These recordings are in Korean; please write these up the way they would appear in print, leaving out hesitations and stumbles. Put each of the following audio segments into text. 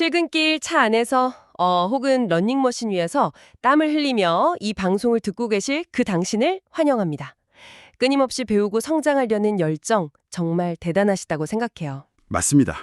출근길 차 안에서 혹은 러닝머신 위에서 땀을 흘리며 이 방송을 듣고 계실 그 당신을 환영합니다. 끊임없이 배우고 성장하려는 열정 정말 대단하시다고 생각해요. 맞습니다.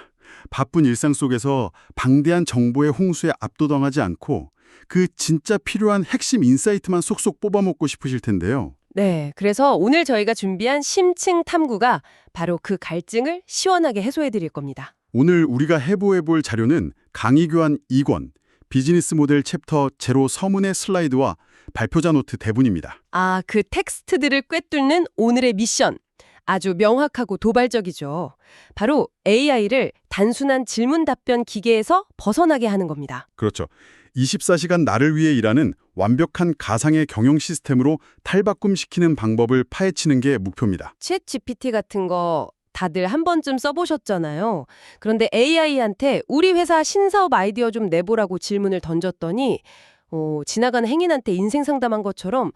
바쁜 일상 속에서 방대한 정보의 홍수에 압도당하지 않고 그 진짜 필요한 핵심 인사이트만 쏙쏙 뽑아먹고 싶으실 텐데요. 네, 그래서 오늘 저희가 준비한 심층 탐구가 바로 그 갈증을 시원하게 해소해 드릴 겁니다. 오늘 우리가 해보해볼 자료는 강의교환 2권, 비즈니스 모델 챕터 제로 서문의 슬라이드와 발표자 노트 대본입니다. 아, 그 텍스트들을 꿰뚫는 오늘의 미션. 아주 명확하고 도발적이죠. 바로 AI를 단순한 질문 답변 기계에서 벗어나게 하는 겁니다. 그렇죠. 24시간 나를 위해 일하는 완벽한 가상의 경영 시스템으로 탈바꿈시키는 방법을 파헤치는 게 목표입니다. 챗 GPT 같은 거 다들 한 번쯤 써보셨잖아요. 그런데 AI한테 우리 회사 신사업 아이디어 좀 내보라고 질문을 던졌더니 지나가는 행인한테 인생 상담한 것처럼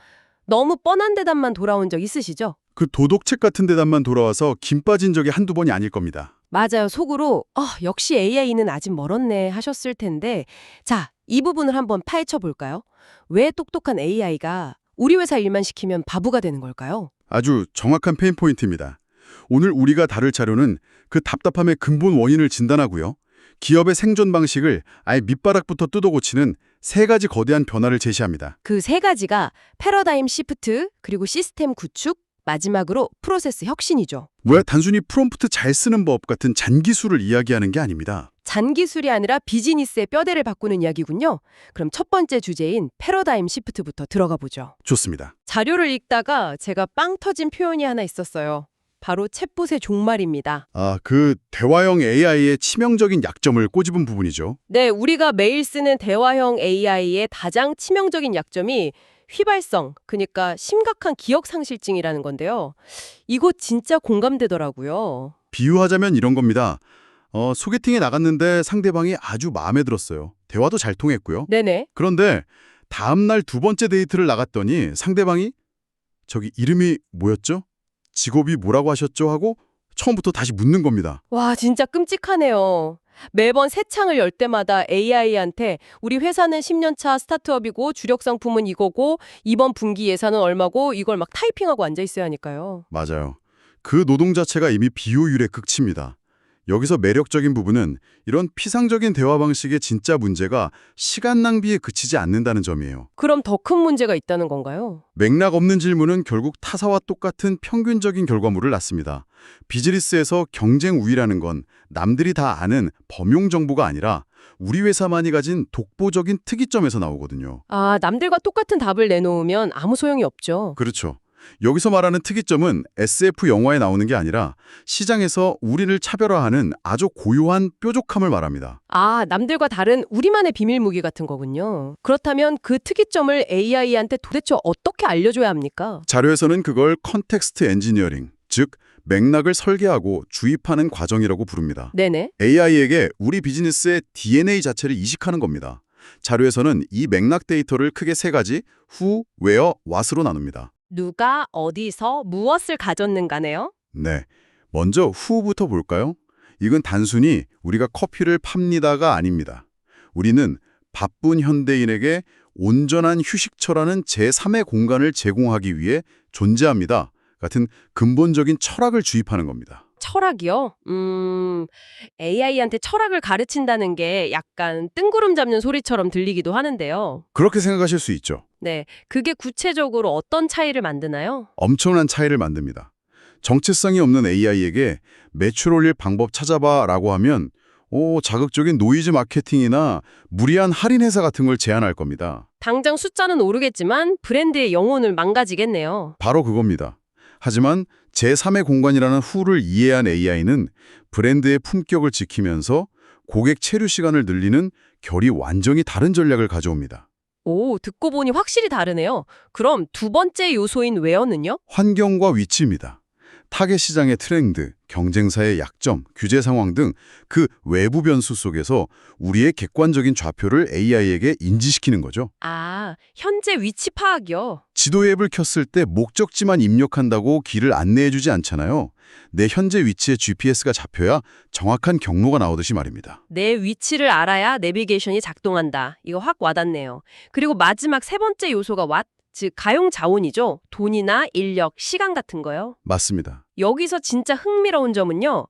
너무 뻔한 대답만 돌아온 적 있으시죠? 그 도덕책 같은 대답만 돌아와서 김 빠진 적이 한두 번이 아닐 겁니다. 맞아요. 속으로 역시 AI는 아직 멀었네 하셨을 텐데 자, 이 부분을 한번 파헤쳐 볼까요? 왜 똑똑한 AI가 우리 회사 일만 시키면 바보가 되는 걸까요? 아주 정확한 페인 포인트입니다. 오늘 우리가 다룰 자료는 그 답답함의 근본 원인을 진단하고요. 기업의 생존 방식을 아예 밑바닥부터 뜯어고치는 세 가지 거대한 변화를 제시합니다. 그 세 가지가 패러다임 시프트, 그리고 시스템 구축, 마지막으로 프로세스 혁신이죠. 왜 단순히 프롬프트 잘 쓰는 법 같은 잔기술을 이야기하는 게 아닙니다. 잔기술이 아니라 비즈니스의 뼈대를 바꾸는 이야기군요. 그럼 첫 번째 주제인 패러다임 시프트부터 들어가 보죠. 좋습니다. 자료를 읽다가 제가 빵 터진 표현이 하나 있었어요. 바로 챗봇의 종말입니다. 그 대화형 AI의 치명적인 약점을 꼬집은 부분이죠. 네, 우리가 매일 쓰는 대화형 AI의 가장 치명적인 약점이 휘발성, 그러니까 심각한 기억상실증이라는 건데요. 이거 진짜 공감되더라고요. 비유하자면 이런 겁니다. 소개팅에 나갔는데 상대방이 아주 마음에 들었어요. 대화도 잘 통했고요. 네네. 그런데 다음날 두 번째 데이트를 나갔더니 상대방이 저기 이름이 뭐였죠? 직업이 뭐라고 하셨죠? 하고 처음부터 다시 묻는 겁니다. 와, 진짜 끔찍하네요. 매번 새 창을 열 때마다 AI한테 우리 회사는 10년차 스타트업이고 주력 상품은 이거고 이번 분기 예산은 얼마고 이걸 막 타이핑하고 앉아 있어야 하니까요. 맞아요. 그 노동 자체가 이미 비효율의 극치입니다. 여기서 매력적인 부분은 이런 피상적인 대화 방식의 진짜 문제가 시간 낭비에 그치지 않는다는 점이에요. 그럼 더 큰 문제가 있다는 건가요? 맥락 없는 질문은 결국 타사와 똑같은 평균적인 결과물을 낳습니다. 비즈니스에서 경쟁 우위라는 건 남들이 다 아는 범용 정보가 아니라 우리 회사만이 가진 독보적인 특이점에서 나오거든요. 아, 남들과 똑같은 답을 내놓으면 아무 소용이 없죠. 그렇죠. 여기서 말하는 특이점은 SF 영화에 나오는 게 아니라 시장에서 우리를 차별화하는 아주 고유한 뾰족함을 말합니다. 아, 남들과 다른 우리만의 비밀 무기 같은 거군요. 그렇다면 그 특이점을 AI한테 도대체 어떻게 알려줘야 합니까? 자료에서는 그걸 컨텍스트 엔지니어링, 즉 맥락을 설계하고 주입하는 과정이라고 부릅니다. 네네. AI에게 우리 비즈니스의 DNA 자체를 이식하는 겁니다. 자료에서는 이 맥락 데이터를 크게 세 가지 who, where, what으로 나눕니다. 누가 어디서 무엇을 가졌는가네요. 네, 먼저 who부터 볼까요? 이건 단순히 우리가 커피를 팝니다가 아닙니다. 우리는 바쁜 현대인에게 온전한 휴식처라는 제3의 공간을 제공하기 위해 존재합니다. 같은 근본적인 철학을 주입하는 겁니다. 철학이요? AI한테 철학을 가르친다는 게 약간 뜬구름 잡는 소리처럼 들리기도 하는데요. 그렇게 생각하실 수 있죠. 네, 그게 구체적으로 어떤 차이를 만드나요? 엄청난 차이를 만듭니다. 정체성이 없는 AI에게 매출 올릴 방법 찾아봐 라고 하면 자극적인 노이즈 마케팅이나 무리한 할인 행사 같은 걸 제안할 겁니다. 당장 숫자는 오르겠지만 브랜드의 영혼을 망가지겠네요. 바로 그겁니다. 하지만 제3의 공간이라는 who를 이해한 AI는 브랜드의 품격을 지키면서 고객 체류 시간을 늘리는 결이 완전히 다른 전략을 가져옵니다. 오, 듣고 보니 확실히 다르네요. 그럼 두 번째 요소인 웨어는요? 환경과 위치입니다. 타겟 시장의 트렌드, 경쟁사의 약점, 규제 상황 등 그 외부 변수 속에서 우리의 객관적인 좌표를 AI에게 인지시키는 거죠. 아, 현재 위치 파악이요. 지도 앱을 켰을 때 목적지만 입력한다고 길을 안내해주지 않잖아요. 내 현재 위치에 GPS가 잡혀야 정확한 경로가 나오듯이 말입니다. 내 위치를 알아야 내비게이션이 작동한다. 이거 확 와닿네요. 그리고 마지막 세 번째 요소가 즉 가용 자원이죠. 돈이나 인력, 시간 같은 거요. 맞습니다. 여기서 진짜 흥미로운 점은요.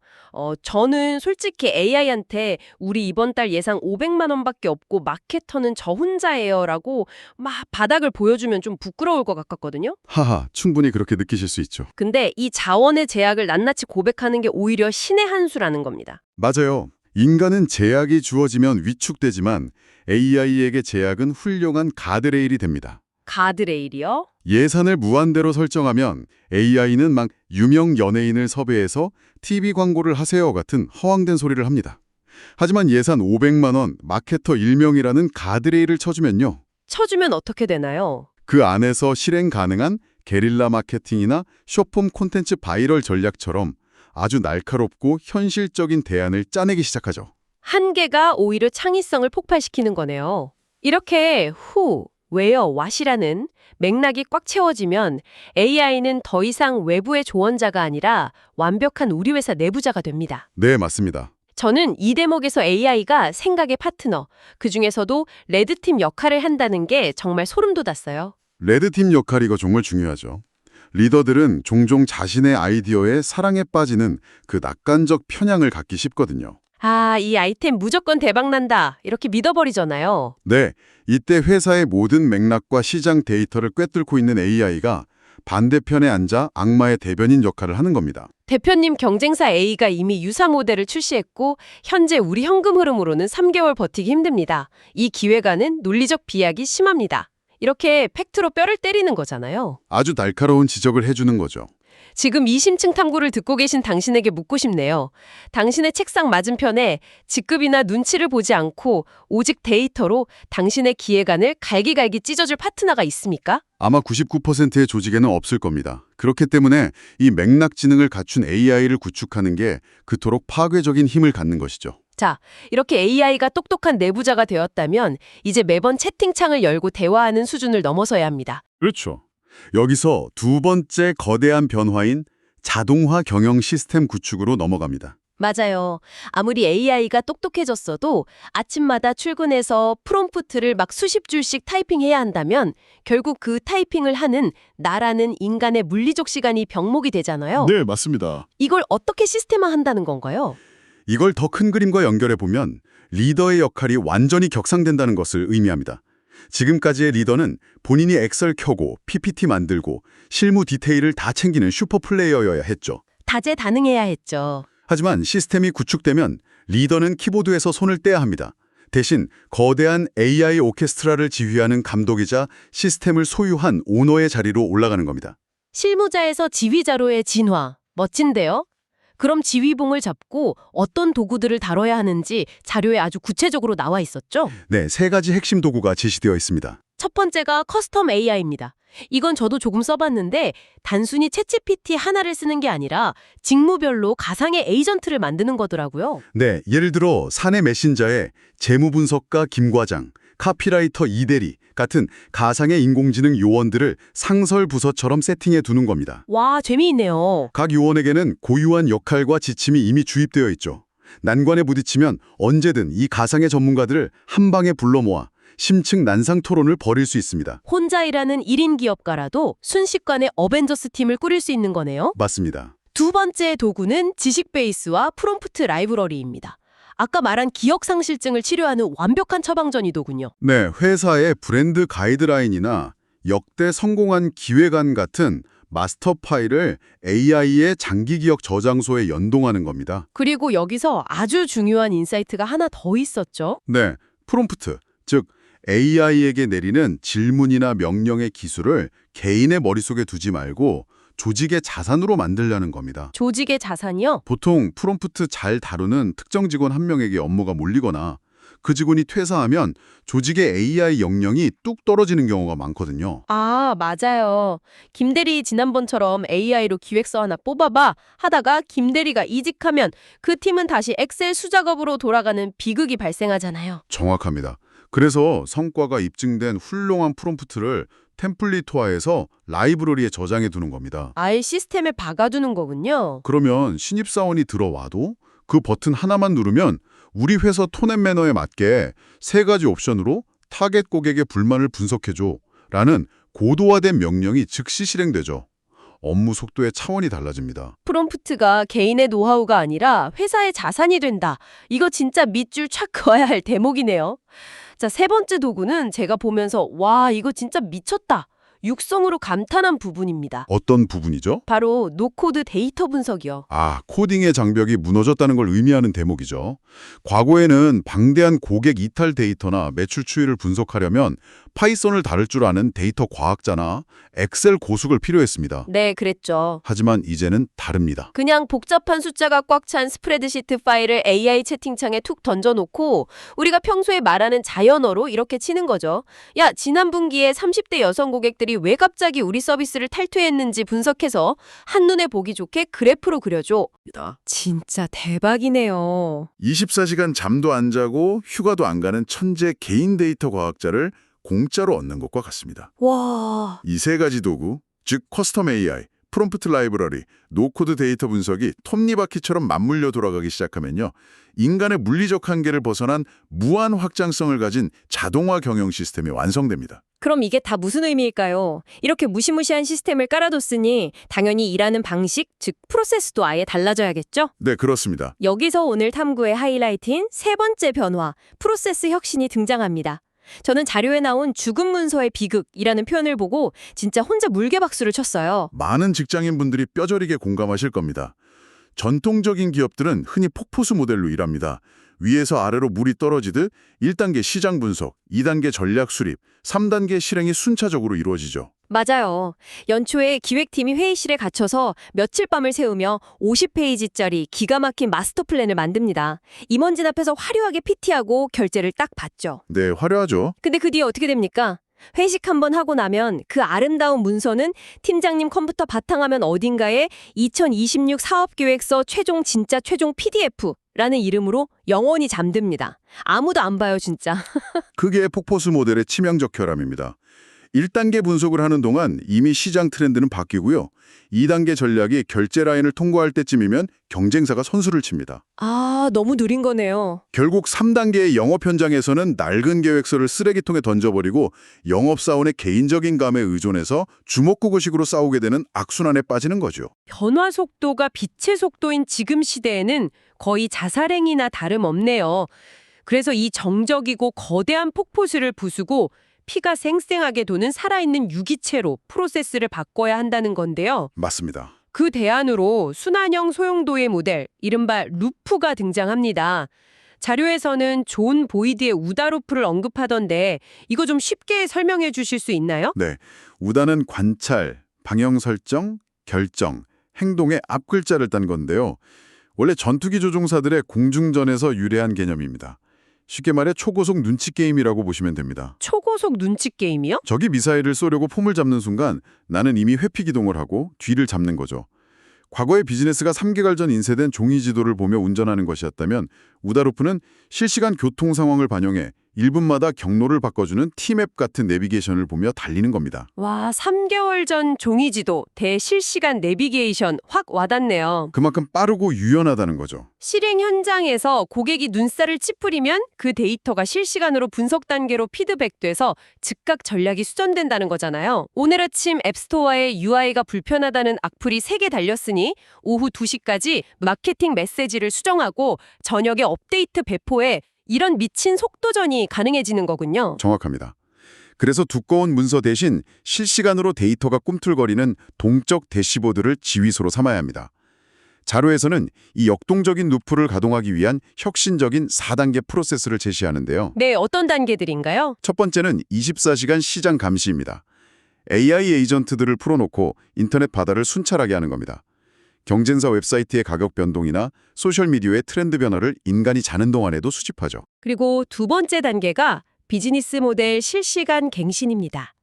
저는 솔직히 AI한테 우리 이번 달 예상 500만 원밖에 없고 마케터는 저 혼자예요라고 막 바닥을 보여주면 좀 부끄러울 것 같거든요. 하하, 충분히 그렇게 느끼실 수 있죠. 근데 이 자원의 제약을 낱낱이 고백하는 게 오히려 신의 한 수라는 겁니다. 맞아요. 인간은 제약이 주어지면 위축되지만 AI에게 제약은 훌륭한 가드레일이 됩니다. 가드레일이요? 예산을 무한대로 설정하면 AI는 막 유명 연예인을 섭외해서 TV 광고를 하세요 같은 허황된 소리를 합니다. 하지만 예산 500만 원, 마케터 1명이라는 가드레일을 쳐주면요. 쳐주면 어떻게 되나요? 그 안에서 실행 가능한 게릴라 마케팅이나 숏폼 콘텐츠 바이럴 전략처럼 아주 날카롭고 현실적인 대안을 짜내기 시작하죠. 한계가 오히려 창의성을 폭발시키는 거네요. 이렇게 where, what이라는 맥락이 꽉 채워지면 AI는 더 이상 외부의 조언자가 아니라 완벽한 우리 회사 내부자가 됩니다. 네, 맞습니다. 저는 이 대목에서 AI가 생각의 파트너, 그중에서도 레드팀 역할을 한다는 게 정말 소름 돋았어요. 레드팀 역할이 이거 정말 중요하죠. 리더들은 종종 자신의 아이디어에 사랑에 빠지는 그 낙관적 편향을 갖기 쉽거든요. 아, 이 아이템 무조건 대박난다. 이렇게 믿어버리잖아요. 네, 이때 회사의 모든 맥락과 시장 데이터를 꿰뚫고 있는 AI가 반대편에 앉아 악마의 대변인 역할을 하는 겁니다. 대표님 경쟁사 A가 이미 유사 모델을 출시했고 현재 우리 현금 흐름으로는 3개월 버티기 힘듭니다. 이 기회가는 논리적 비약이 심합니다. 이렇게 팩트로 뼈를 때리는 거잖아요. 아주 날카로운 지적을 해주는 거죠. 지금 이심층 탐구를 듣고 계신 당신에게 묻고 싶네요. 당신의 책상 맞은편에 직급이나 눈치를 보지 않고 오직 데이터로 당신의 기획안을 갈기갈기 찢어줄 파트너가 있습니까? 아마 99%의 조직에는 없을 겁니다. 그렇기 때문에 이 맥락 지능을 갖춘 AI를 구축하는 게 그토록 파괴적인 힘을 갖는 것이죠. 자, 이렇게 AI가 똑똑한 내부자가 되었다면 이제 매번 채팅창을 열고 대화하는 수준을 넘어서야 합니다. 그렇죠. 여기서 두 번째 거대한 변화인 자동화 경영 시스템 구축으로 넘어갑니다. 맞아요. 아무리 AI가 똑똑해졌어도 아침마다 출근해서 프롬프트를 막 수십 줄씩 타이핑해야 한다면 결국 그 타이핑을 하는 나라는 인간의 물리적 시간이 병목이 되잖아요. 네, 맞습니다. 이걸 어떻게 시스템화한다는 건가요? 이걸 더 큰 그림과 연결해 보면 리더의 역할이 완전히 격상된다는 것을 의미합니다. 지금까지의 리더는 본인이 엑셀 켜고 PPT 만들고 실무 디테일을 다 챙기는 슈퍼플레이어여야 했죠. 다재다능해야 했죠. 하지만 시스템이 구축되면 리더는 키보드에서 손을 떼야 합니다. 대신 거대한 AI 오케스트라를 지휘하는 감독이자 시스템을 소유한 오너의 자리로 올라가는 겁니다. 실무자에서 지휘자로의 진화. 멋진데요? 그럼 지휘봉을 잡고 어떤 도구들을 다뤄야 하는지 자료에 아주 구체적으로 나와 있었죠? 네, 세 가지 핵심 도구가 제시되어 있습니다. 첫 번째가 커스텀 AI입니다. 이건 저도 조금 써봤는데 단순히 챗GPT 하나를 쓰는 게 아니라 직무별로 가상의 에이전트를 만드는 거더라고요. 네, 예를 들어 사내 메신저에 재무분석가 김 과장, 카피라이터 이대리 같은 가상의 인공지능 요원들을 상설 부서처럼 세팅해 두는 겁니다. 와, 재미있네요. 각 요원에게는 고유한 역할과 지침이 이미 주입되어 있죠. 난관에 부딪히면 언제든 이 가상의 전문가들을 한 방에 불러 모아 심층 난상 토론을 벌일 수 있습니다. 혼자 일하는 1인 기업가라도 순식간에 어벤져스 팀을 꾸릴 수 있는 거네요. 맞습니다. 두 번째 도구는 지식 베이스와 프롬프트 라이브러리입니다. 아까 말한 기억상실증을 치료하는 완벽한 처방전이더군요. 네, 회사의 브랜드 가이드라인이나 역대 성공한 기획안 같은 마스터 파일을 AI의 장기 기억 저장소에 연동하는 겁니다. 그리고 여기서 아주 중요한 인사이트가 하나 더 있었죠. 네, 프롬프트, 즉 AI에게 내리는 질문이나 명령의 기술을 개인의 머릿속에 두지 말고 조직의 자산으로 만들려는 겁니다. 조직의 자산이요? 보통 프롬프트 잘 다루는 특정 직원 한 명에게 업무가 몰리거나 그 직원이 퇴사하면 조직의 AI 역량이 뚝 떨어지는 경우가 많거든요. 아, 맞아요. 김대리 지난번처럼 AI로 기획서 하나 뽑아봐 하다가 김대리가 이직하면 그 팀은 다시 엑셀 수작업으로 돌아가는 비극이 발생하잖아요. 정확합니다. 그래서 성과가 입증된 훌륭한 프롬프트를 템플릿화해서 라이브러리에 저장해 두는 겁니다. 아예 시스템에 박아두는 거군요. 그러면 신입사원이 들어와도 그 버튼 하나만 누르면 우리 회사 톤앤 매너에 맞게 세 가지 옵션으로 타겟 고객의 불만을 분석해줘 라는 고도화된 명령이 즉시 실행되죠. 업무 속도의 차원이 달라집니다. 프롬프트가 개인의 노하우가 아니라 회사의 자산이 된다. 이거 진짜 밑줄 착 그어야 할 대목이네요. 자, 세 번째 도구는 제가 보면서 와, 이거 진짜 미쳤다. 육성으로 감탄한 부분입니다. 어떤 부분이죠? 바로 노코드 데이터 분석이요. 아, 코딩의 장벽이 무너졌다는 걸 의미하는 대목이죠. 과거에는 방대한 고객 이탈 데이터나 매출 추이를 분석하려면 파이썬을 다룰 줄 아는 데이터 과학자나 엑셀 고수가 필요했습니다. 네, 그랬죠. 하지만 이제는 다릅니다. 그냥 복잡한 숫자가 꽉 찬 스프레드시트 파일을 AI 채팅창에 툭 던져놓고 우리가 평소에 말하는 자연어로 이렇게 치는 거죠. 야, 지난 분기에 30대 여성 고객들이 왜 갑자기 우리 서비스를 탈퇴했는지 분석해서 한눈에 보기 좋게 그래프로 그려줘. 진짜 대박이네요. 24시간 잠도 안 자고 휴가도 안 가는 천재 개인 데이터 과학자를 공짜로 얻는 것과 같습니다. 와, 이 세 가지 도구, 즉 커스텀 AI, 프롬프트 라이브러리, 노코드 데이터 분석이 톱니바퀴처럼 맞물려 돌아가기 시작하면요. 인간의 물리적 한계를 벗어난 무한 확장성을 가진 자동화 경영 시스템이 완성됩니다. 그럼 이게 다 무슨 의미일까요? 이렇게 무시무시한 시스템을 깔아뒀으니 당연히 일하는 방식, 즉 프로세스도 아예 달라져야겠죠? 네, 그렇습니다. 여기서 오늘 탐구의 하이라이트인 세 번째 변화, 프로세스 혁신이 등장합니다. 저는 자료에 나온 죽은 문서의 비극이라는 표현을 보고 진짜 혼자 물개박수를 쳤어요. 많은 직장인분들이 뼈저리게 공감하실 겁니다. 전통적인 기업들은 흔히 폭포수 모델로 일합니다. 위에서 아래로 물이 떨어지듯 1단계 시장 분석, 2단계 전략 수립, 3단계 실행이 순차적으로 이루어지죠. 맞아요. 연초에 기획팀이 회의실에 갇혀서 며칠 밤을 새우며 50페이지짜리 기가 막힌 마스터 플랜을 만듭니다. 임원진 앞에서 화려하게 PT하고 결제를 딱 받죠. 네, 화려하죠. 근데 그 뒤에 어떻게 됩니까? 회식 한번 하고 나면 그 아름다운 문서는 팀장님 컴퓨터 바탕화면 어딘가에 2026 사업계획서 최종 PDF라는 이름으로 영원히 잠듭니다. 아무도 안 봐요, 진짜. 그게 폭포수 모델의 치명적 결함입니다. 1단계 분석을 하는 동안 이미 시장 트렌드는 바뀌고요. 2단계 전략이 결제 라인을 통과할 때쯤이면 경쟁사가 선수를 칩니다. 아, 너무 느린 거네요. 결국 3단계의 영업 현장에서는 낡은 계획서를 쓰레기통에 던져버리고 영업사원의 개인적인 감에 의존해서 주먹구구식으로 싸우게 되는 악순환에 빠지는 거죠. 변화 속도가 빛의 속도인 지금 시대에는 거의 자살행위나 다름없네요. 그래서 이 정적이고 거대한 폭포수를 부수고 피가 쌩쌩하게 도는 살아있는 유기체로 프로세스를 바꿔야 한다는 건데요. 맞습니다. 그 대안으로 순환형 소용도의 모델, 이른바 루프가 등장합니다. 자료에서는 존 보이드의 우다 루프를 언급하던데 이거 좀 쉽게 설명해 주실 수 있나요? 네, 우다는 관찰, 방향 설정, 결정, 행동의 앞글자를 딴 건데요. 원래 전투기 조종사들의 공중전에서 유래한 개념입니다. 쉽게 말해 초고속 눈치 게임이라고 보시면 됩니다. 초고속 눈치 게임이요? 적이 미사일을 쏘려고 폼을 잡는 순간 나는 이미 회피 기동을 하고 뒤를 잡는 거죠. 과거의 비즈니스가 3개월 전 인쇄된 종이 지도를 보며 운전하는 것이었다면 우다루프는 실시간 교통 상황을 반영해 1분마다 경로를 바꿔주는 T맵 같은 내비게이션을 보며 달리는 겁니다. 와, 3개월 전 종이지도, 대실시간 내비게이션 확 와닿네요. 그만큼 빠르고 유연하다는 거죠. 실행 현장에서 고객이 눈살을 찌푸리면 그 데이터가 실시간으로 분석 단계로 피드백돼서 즉각 전략이 수정된다는 거잖아요. 오늘 아침 앱스토어에 UI가 불편하다는 악플이 3개 달렸으니 오후 2시까지 마케팅 메시지를 수정하고 저녁에 업데이트 배포에 이런 미친 속도전이 가능해지는 거군요. 정확합니다. 그래서 두꺼운 문서 대신 실시간으로 데이터가 꿈틀거리는 동적 대시보드를 지휘소로 삼아야 합니다. 자료에서는 이 역동적인 루프를 가동하기 위한 혁신적인 4단계 프로세스를 제시하는데요. 네, 어떤 단계들인가요? 첫 번째는 24시간 시장 감시입니다. AI 에이전트들을 풀어놓고 인터넷 바다를 순찰하게 하는 겁니다. 경쟁사 웹사이트의 가격 변동이나 소셜미디어의 트렌드 변화를 인간이 자는 동안에도 수집하죠. 그리고 두 번째 단계가 비즈니스 모델 실시간 갱신입니다.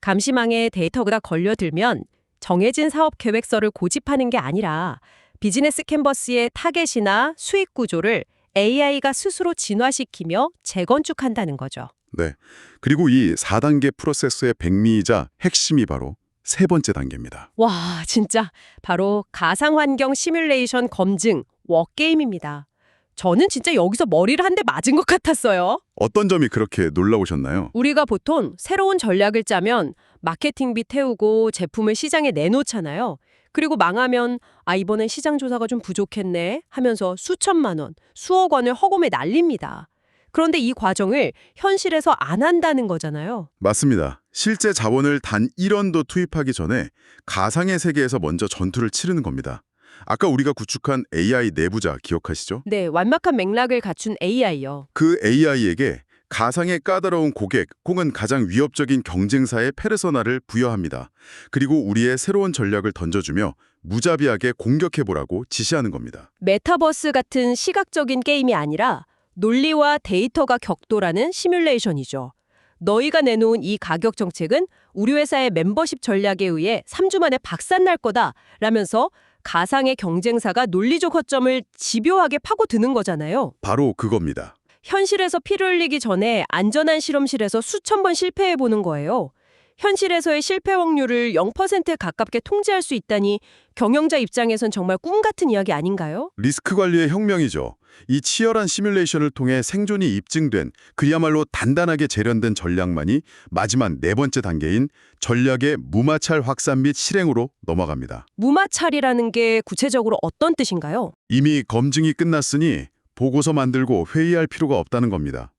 감시망에 데이터가 걸려들면 정해진 사업 계획서를 고집하는 게 아니라 비즈니스 캔버스의 타겟이나 수익 구조를 AI가 스스로 진화시키며 재건축한다는 거죠. 네. 그리고 이 4단계 프로세스의 백미이자 핵심이 바로 세 번째 단계입니다. 와, 진짜 바로 가상환경 시뮬레이션 검증, 워게임입니다. 저는 진짜 여기서 머리를 한 대 맞은 것 같았어요. 어떤 점이 그렇게 놀라우셨나요? 우리가 보통 새로운 전략을 짜면 마케팅비 태우고 제품을 시장에 내놓잖아요. 그리고 망하면 이번엔 시장 조사가 좀 부족했네 하면서 수천만 원, 수억 원을 허공에 날립니다. 그런데 이 과정을 현실에서 안 한다는 거잖아요. 맞습니다. 실제 자본을 단 1원도 투입하기 전에 가상의 세계에서 먼저 전투를 치르는 겁니다. 아까 우리가 구축한 AI 내부자 기억하시죠? 네, 완벽한 맥락을 갖춘 AI요. 그 AI에게 가상의 까다로운 고객 혹은 가장 위협적인 경쟁사의 페르소나를 부여합니다. 그리고 우리의 새로운 전략을 던져주며 무자비하게 공격해보라고 지시하는 겁니다. 메타버스 같은 시각적인 게임이 아니라 논리와 데이터가 격돌하는 시뮬레이션이죠. 너희가 내놓은 이 가격 정책은 우리 회사의 멤버십 전략에 의해 3주 만에 박살날 거다 라면서 가상의 경쟁사가 논리적 허점을 집요하게 파고드는 거잖아요. 바로 그겁니다. 현실에서 피를 흘리기 전에 안전한 실험실에서 수천 번 실패해보는 거예요. 현실에서의 실패 확률을 0%에 가깝게 통제할 수 있다니 경영자 입장에선 정말 꿈 같은 이야기 아닌가요? 리스크 관리의 혁명이죠. 이 치열한 시뮬레이션을 통해 생존이 입증된 그야말로 단단하게 재련된 전략만이 마지막 네 번째 단계인 전략의 무마찰 확산 및 실행으로 넘어갑니다. 무마찰이라는 게 구체적으로 어떤 뜻인가요? 이미 검증이 끝났으니 보고서 만들고 회의할 필요가 없다는 겁니다.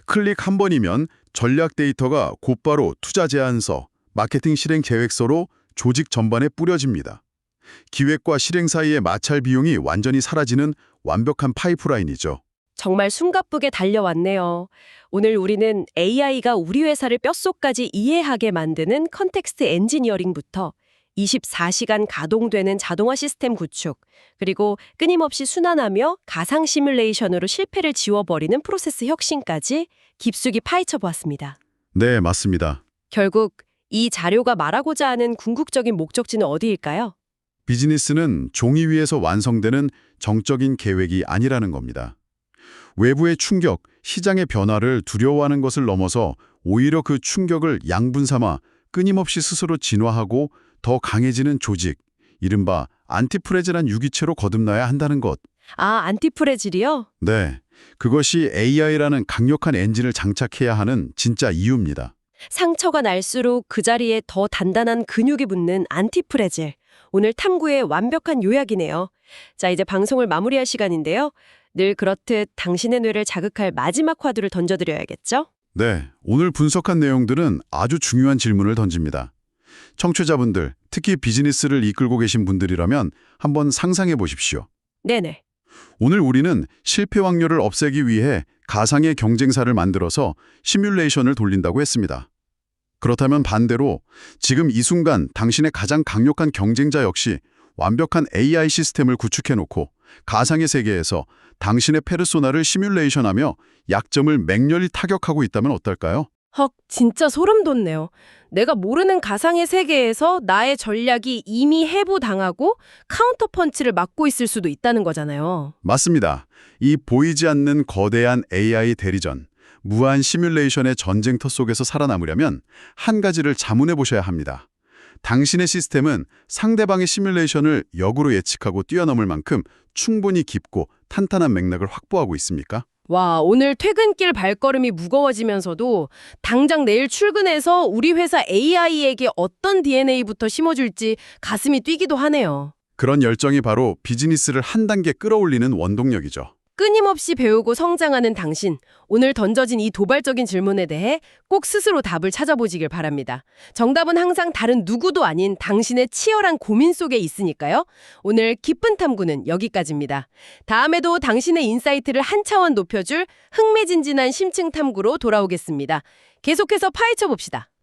클릭 한 번이면 전략 데이터가 곧바로 투자 제안서, 마케팅 실행 계획서로 조직 전반에 뿌려집니다. 기획과 실행 사이의 마찰 비용이 완전히 사라지는 완벽한 파이프라인이죠. 정말 숨가쁘게 달려왔네요. 오늘 우리는 AI가 우리 회사를 뼛속까지 이해하게 만드는 컨텍스트 엔지니어링부터 24시간 가동되는 자동화 시스템 구축, 그리고 끊임없이 순환하며 가상 시뮬레이션으로 실패를 지워버리는 프로세스 혁신까지 깊숙이 파헤쳐 보았습니다. 네, 맞습니다. 결국 이 자료가 말하고자 하는 궁극적인 목적지는 어디일까요? 비즈니스는 종이 위에서 완성되는 정적인 계획이 아니라는 겁니다. 외부의 충격, 시장의 변화를 두려워하는 것을 넘어서 오히려 그 충격을 양분 삼아 끊임없이 스스로 진화하고 더 강해지는 조직, 이른바 안티프레질한 유기체로 거듭나야 한다는 것. 안티프레질이요? 네, 그것이 AI라는 강력한 엔진을 장착해야 하는 진짜 이유입니다. 상처가 날수록 그 자리에 더 단단한 근육이 붙는 안티프레질. 오늘 탐구의 완벽한 요약이네요. 자, 이제 방송을 마무리할 시간인데요. 늘 그렇듯 당신의 뇌를 자극할 마지막 화두를 던져드려야겠죠? 네, 오늘 분석한 내용들은 아주 중요한 질문을 던집니다. 청취자분들, 특히 비즈니스를 이끌고 계신 분들이라면 한번 상상해 보십시오. 네네. 오늘 우리는 실패 확률을 없애기 위해 가상의 경쟁사를 만들어서 시뮬레이션을 돌린다고 했습니다. 그렇다면 반대로 지금 이 순간 당신의 가장 강력한 경쟁자 역시 완벽한 AI 시스템을 구축해놓고 가상의 세계에서 당신의 페르소나를 시뮬레이션하며 약점을 맹렬히 타격하고 있다면 어떨까요? 헉, 진짜 소름 돋네요. 내가 모르는 가상의 세계에서 나의 전략이 이미 해부당하고 카운터 펀치를 맞고 있을 수도 있다는 거잖아요. 맞습니다. 이 보이지 않는 거대한 AI 대리전, 무한 시뮬레이션의 전쟁터 속에서 살아남으려면 한 가지를 자문해 보셔야 합니다. 당신의 시스템은 상대방의 시뮬레이션을 역으로 예측하고 뛰어넘을 만큼 충분히 깊고 탄탄한 맥락을 확보하고 있습니까? 와, 오늘 퇴근길 발걸음이 무거워지면서도 당장 내일 출근해서 우리 회사 AI에게 어떤 DNA부터 심어줄지 가슴이 뛰기도 하네요. 그런 열정이 바로 비즈니스를 한 단계 끌어올리는 원동력이죠. 끊임없이 배우고 성장하는 당신, 오늘 던져진 이 도발적인 질문에 대해 꼭 스스로 답을 찾아보시길 바랍니다. 정답은 항상 다른 누구도 아닌 당신의 치열한 고민 속에 있으니까요. 오늘 깊은 탐구는 여기까지입니다. 다음에도 당신의 인사이트를 한 차원 높여줄 흥미진진한 심층 탐구로 돌아오겠습니다. 계속해서 파헤쳐 봅시다.